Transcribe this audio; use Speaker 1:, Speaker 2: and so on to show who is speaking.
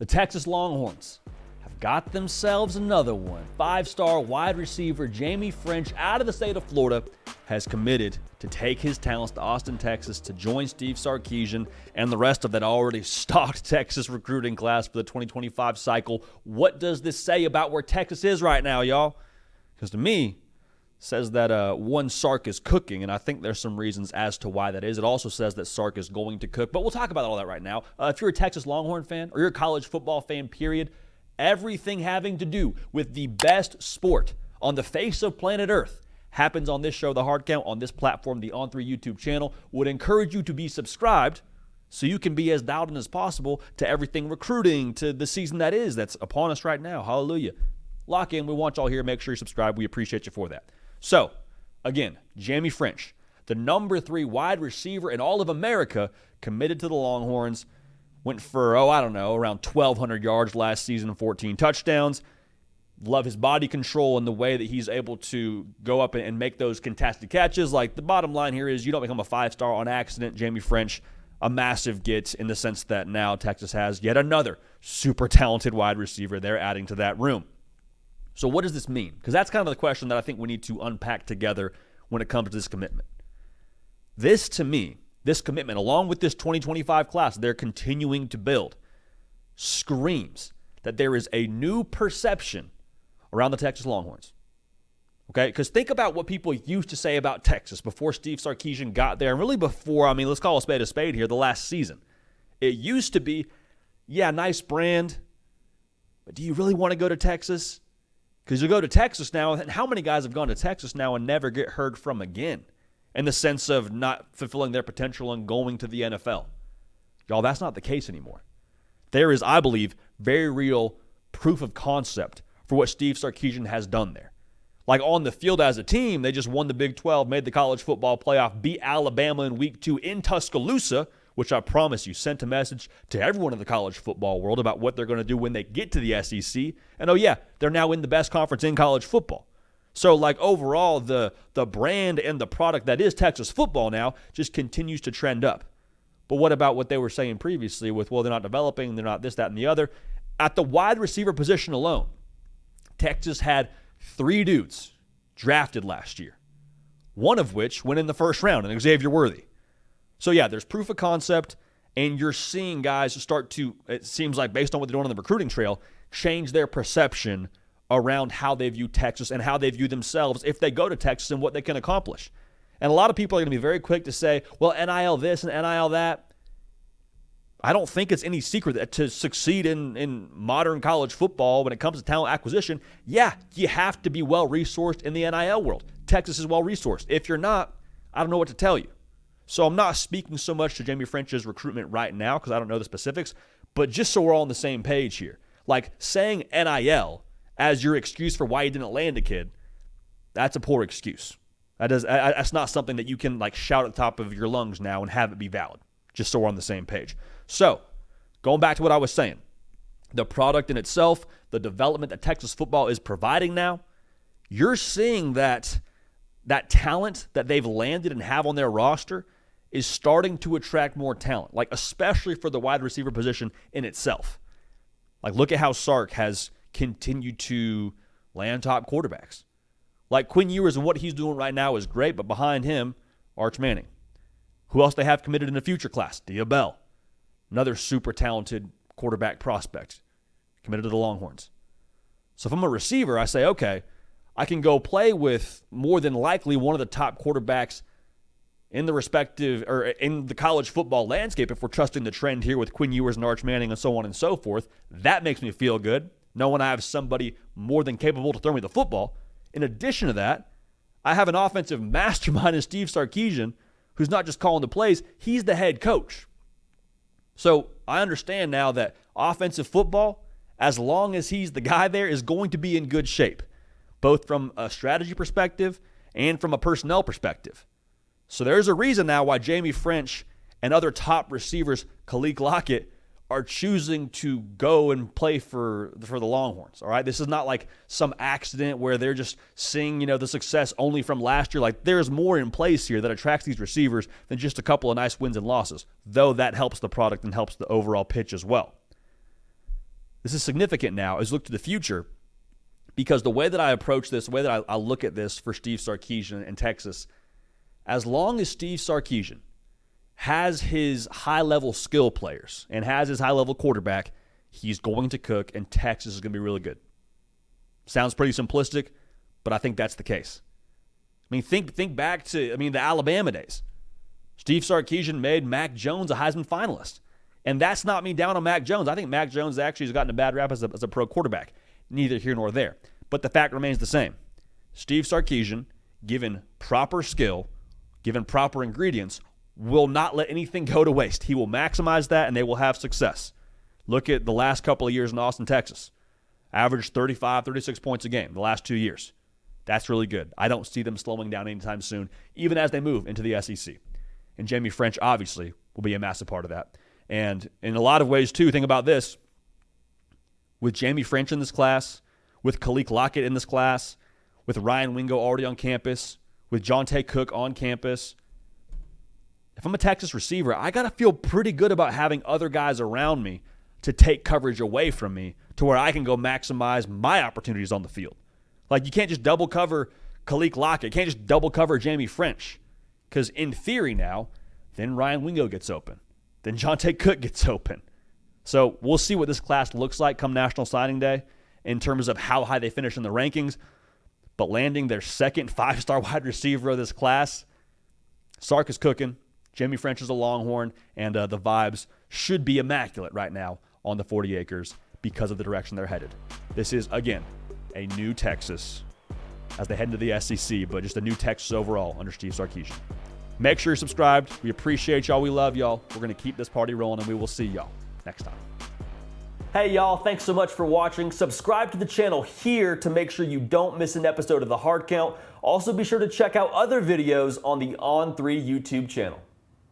Speaker 1: The Texas Longhorns have got themselves another one. Five-star wide receiver Jaime Ffrench out of the state of Florida has committed to take his talents to Austin, Texas to join Steve Sarkisian and the rest of that already stocked Texas recruiting class for the 2025 cycle. What does this say about where Texas is right now, y'all? Because to me, says that one Sark is cooking, and I think there's some reasons as to why that is. It also says that Sark is going to cook, but we'll talk about all that right now. If you're a Texas Longhorn fan or you're a college football fan, period, everything having to do with the best sport on the face of planet Earth happens on this show, The Hard Count, on this platform, the On3 YouTube channel. Would encourage you to be subscribed so you can be as dialed in as possible to everything recruiting, to the season that's upon us right now. Hallelujah. Lock in. We want y'all here. Make sure you subscribe. We appreciate you for that. So, again, Jaime Ffrench, the number 3 wide receiver in all of America, committed to the Longhorns, went for, around 1,200 yards last season, 14 touchdowns. Love his body control and the way that he's able to go up and make those contested catches. Like, the bottom line here is you don't become a 5-star on accident. Jaime Ffrench, a massive get in the sense that now Texas has yet another super talented wide receiver they're adding to that room. So what does this mean? Because that's kind of the question that I think we need to unpack together when it comes to this commitment. This, to me, this commitment, along with this 2025 class they're continuing to build, screams that there is a new perception around the Texas Longhorns. Okay? Because think about what people used to say about Texas before Steve Sarkisian got there, and really before, let's call a spade here, the last season. It used to be, yeah, nice brand, but do you really want to go to Texas? Because you go to Texas now, and how many guys have gone to Texas now and never get heard from again in the sense of not fulfilling their potential and going to the NFL? Y'all, that's not the case anymore. There is, I believe, very real proof of concept for what Steve Sarkisian has done there. Like on the field as a team, they just won the Big 12, made the college football playoff, beat Alabama in week 2 in Tuscaloosa, which I promise you sent a message to everyone in the college football world about what they're going to do when they get to the SEC. And oh yeah, they're now in the best conference in college football. So like overall, the brand and the product that is Texas football now just continues to trend up. But what about what they were saying previously with, well, they're not developing, they're not this, that, and the other? At the wide receiver position alone, Texas had 3 dudes drafted last year, one of which went in the first round, and Xavier Worthy. So, yeah, there's proof of concept, and you're seeing guys start to, it seems like based on what they're doing on the recruiting trail, change their perception around how they view Texas and how they view themselves if they go to Texas and what they can accomplish. And a lot of people are going to be very quick to say, well, NIL this and NIL that. I don't think it's any secret that to succeed in modern college football when it comes to talent acquisition, yeah, you have to be well-resourced in the NIL world. Texas is well-resourced. If you're not, I don't know what to tell you. So I'm not speaking so much to Jaime Ffrench's recruitment right now because I don't know the specifics, but just so we're all on the same page here. Like saying NIL as your excuse for why you didn't land a kid, that's a poor excuse. That's not something that you can like shout at the top of your lungs now and have it be valid, just so we're on the same page. So going back to what I was saying, the product in itself, the development that Texas football is providing now, you're seeing that talent that they've landed and have on their roster is starting to attract more talent, like especially for the wide receiver position in itself. Like look at how Sark has continued to land top quarterbacks. Like Quinn Ewers and what he's doing right now is great, but behind him, Arch Manning. Who else they have committed in the future class? Dia Bell, another super talented quarterback prospect, committed to the Longhorns. So if I'm a receiver, I say, okay, I can go play with more than likely one of the top quarterbacks in the respective or in the college football landscape if we're trusting the trend here with Quinn Ewers and Arch Manning and so on and so forth. That makes me feel good, knowing I have somebody more than capable to throw me the football. In addition to that, I have an offensive mastermind in Steve Sarkisian who's not just calling the plays, he's the head coach. So I understand now that offensive football, as long as he's the guy there, is going to be in good shape, both from a strategy perspective and from a personnel perspective. So there's a reason now why Jaime Ffrench and other top receivers, Khalil Lockett, are choosing to go and play for the Longhorns, all right? This is not like some accident where they're just seeing, the success only from last year. Like, there's more in place here that attracts these receivers than just a couple of nice wins and losses, though that helps the product and helps the overall pitch as well. this is significant now, is look to the future, because the way that I approach this, the way that I look at this for Steve Sarkisian in Texas, as long as Steve Sarkisian has his high-level skill players and has his high-level quarterback, he's going to cook, and Texas is going to be really good. Sounds pretty simplistic, but I think that's the case. I mean, think back to, the Alabama days. Steve Sarkisian made Mac Jones a Heisman finalist. And that's not me down on Mac Jones. I think Mac Jones actually has gotten a bad rap as a pro quarterback. Neither here nor there. But the fact remains the same. Steve Sarkisian, given proper skill, given proper ingredients, will not let anything go to waste. He will maximize that, and they will have success. Look at the last couple of years in Austin, Texas. Averaged 35, 36 points a game the last 2 years. That's really good. I don't see them slowing down anytime soon, even as they move into the SEC. And Jaime Ffrench, obviously, will be a massive part of that. And in a lot of ways, too, think about this. With Jaime Ffrench in this class, with Khalil Lockett in this class, with Ryan Wingo already on campus, with Jonte Cook on campus, if I'm a Texas receiver, I got to feel pretty good about having other guys around me to take coverage away from me to where I can go maximize my opportunities on the field. Like, you can't just double cover Khalil Lockett. You can't just double cover Jaime Ffrench. Because in theory now, then Ryan Wingo gets open. Then Jonte Cook gets open. So we'll see what this class looks like come National Signing Day in terms of how high they finish in the rankings. But landing their second 5-star wide receiver of this class, Sark is cooking. Jaime Ffrench is a Longhorn, and the vibes should be immaculate right now on the 40 acres because of the direction they're headed. This is, again, a new Texas as they head into the SEC, but just a new Texas overall under Steve Sarkisian. Make sure you're subscribed. We appreciate y'all. We love y'all. We're going to keep this party rolling, and we will see y'all next time. Hey, y'all. Thanks so much for watching. Subscribe to the channel here to make sure you don't miss an episode of The Hard Count. Also, be sure to check out other videos on the On3 YouTube channel.